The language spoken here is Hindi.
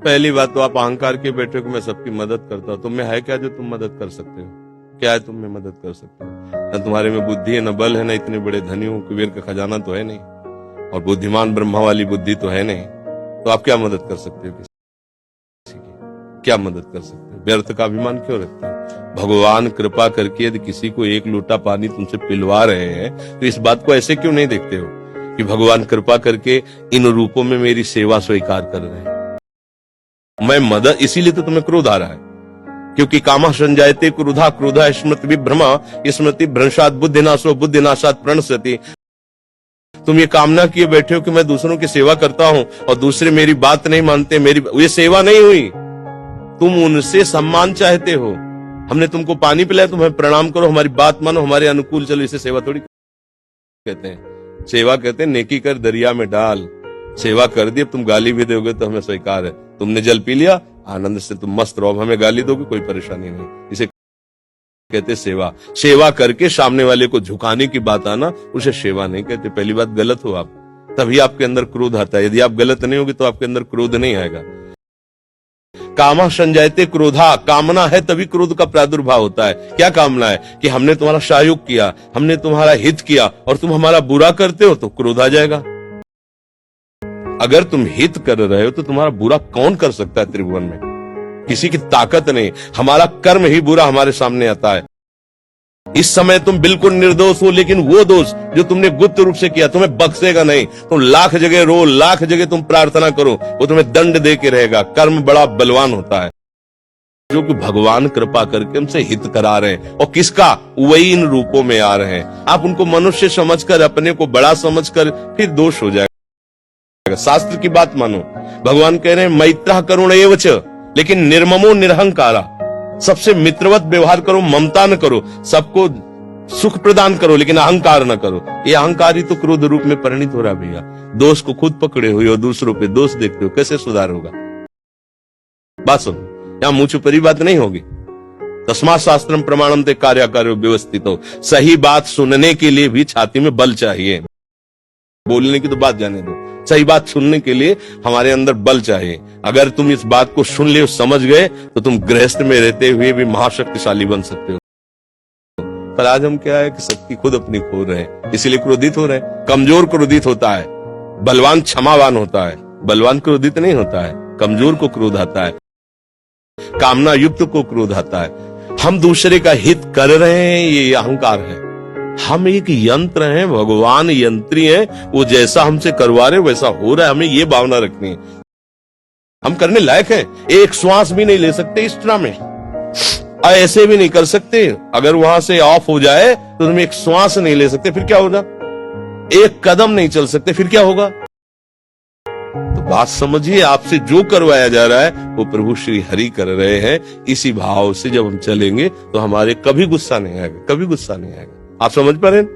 पहली बात तो आप अहंकार के बैठे हो कि मैं सबकी मदद करता हूं। तुम में है क्या जो तुम मदद कर सकते हो? क्या है तुम में मदद कर सकते हो? न तुम्हारे में बुद्धि है, न बल है, न इतने बड़े धनी हो, कुबेर का खजाना तो है नहीं, और बुद्धिमान ब्रह्मा वाली बुद्धि तो है नहीं। तो आप क्या मदद कर सकते हो किसी की? क्या मदद कर सकते हो? व्यर्थ का अभिमान क्यों रखते हो? भगवान कृपा करके यदि किसी को एक लोटा पानी तुमसे पिलवा रहे हैं तो इस बात को ऐसे क्यों नहीं देखते हो कि भगवान कृपा करके इन रूपों में मेरी सेवा स्वीकार कर रहे हैं, मैं मदद। इसीलिए तो तुम्हें क्रोध आ रहा है, क्योंकि कामा संजायते क्रोधा, क्रोधा स्मृति विभ्रमा, स्मृति भ्रंशात बुद्धिनाशो, बुद्धिनाशात प्रणश्यति। तुम ये कामना किए बैठे हो कि मैं दूसरों की सेवा करता हूं और दूसरे मेरी बात नहीं मानते, मेरी ये सेवा नहीं हुई। तुम उनसे सम्मान चाहते हो। हमने तुमको पानी पिलाया, तुम्हें प्रणाम करो, हमारी बात मानो, हमारे अनुकूल चलो, इसे सेवा थोड़ी कहते हैं। सेवा कहते हैं नेकी कर दरिया में डाल। सेवा कर दी, अब तुम गाली भी दोगे तो हमें स्वीकार है। तुमने जल पी लिया, आनंद से तुम मस्त रहो, हमें गाली दोगे कोई परेशानी नहीं। इसे कहते सेवा। सेवा करके सामने वाले को झुकाने की बात आना, उसे सेवा नहीं कहते। पहली बात गलत हो आप, तभी आपके अंदर क्रोध आता है। यदि आप गलत नहीं होगे तो आपके अंदर क्रोध नहीं आएगा। कामा संजायते क्रोधा, कामना है तभी क्रोध का प्रादुर्भाव होता है। क्या कामना है? कि हमने तुम्हारा सहयोग किया, हमने तुम्हारा हित किया और तुम हमारा बुरा करते हो तो क्रोध आ जाएगा। अगर तुम हित कर रहे हो तो तुम्हारा बुरा कौन कर सकता है त्रिभुवन में? किसी की ताकत नहीं। हमारा कर्म ही बुरा हमारे सामने आता है। इस समय तुम बिल्कुल निर्दोष हो, लेकिन वो दोष जो तुमने गुप्त रूप से किया तुम्हें बख्शेगा नहीं। तुम लाख जगह रो, लाख जगह तुम प्रार्थना करो, वो तुम्हें दंड दे के रहेगा। कर्म बड़ा बलवान होता है, जो कि भगवान कृपा करके हमसे हित करा रहे हैं। और किसका? वही इन रूपों में आ रहे हैं। आप उनको मनुष्य समझकर, अपने को बड़ा समझकर, फिर दोष हो जाएगा। शास्त्र की बात मानो। भगवान कह रहे हैं मैत्रः करुण एवच, लेकिन निर्ममो निरहंकारा। सबसे मित्रवत व्यवहार करो, ममता न करो, सबको सुख प्रदान करो, लेकिन अहंकार न करो। ये अहंकार ही तो क्रोध रूप में परिणित हो रहा भैया। दोष को खुद पकड़े हुए हो, दूसरों पे दोष देखते हो, कैसे सुधार होगा? बात सुनो, यहां मुंह छुपरी बात नहीं होगी। तस्मात् शास्त्रम प्रमाणम ते कार्याकार्यो व्यवस्थितो। सही बात सुनने के लिए भी छाती में बल चाहिए। बोलने की तो बात जाने दो, सही बात सुनने के लिए हमारे अंदर बल चाहिए। अगर तुम इस बात को सुन ले, समझ गए, तो तुम गृहस्थ में रहते हुए भी महाशक्तिशाली बन सकते हो। पर आज हम क्या है कि शक्ति खुद अपनी खो रहे हैं, इसीलिए क्रोधित हो रहे हैं। कमजोर क्रोधित होता है, बलवान क्षमावान होता है। बलवान क्रोधित नहीं होता है, कमजोर को क्रोध आता है, कामना युक्त को क्रोध आता है। हम दूसरे का हित कर रहे हैं, ये अहंकार है। हम एक यंत्र हैं, भगवान यंत्री हैं, वो जैसा हमसे करवा रहे वैसा हो रहा है। हमें ये भावना रखनी है, हम करने लायक हैं। एक श्वास भी नहीं ले सकते इस तरह में, ऐसे भी नहीं कर सकते। अगर वहां से ऑफ हो जाए तो तुम एक श्वास नहीं ले सकते, फिर क्या होगा? एक कदम नहीं चल सकते, फिर क्या होगा? तो बात समझिए, आपसे जो करवाया जा रहा है वो प्रभु श्री हरि कर रहे हैं। इसी भाव से जब हम चलेंगे तो हमारे कभी गुस्सा नहीं आएगा, कभी गुस्सा नहीं आएगा। आप समझ पा रहे हैं?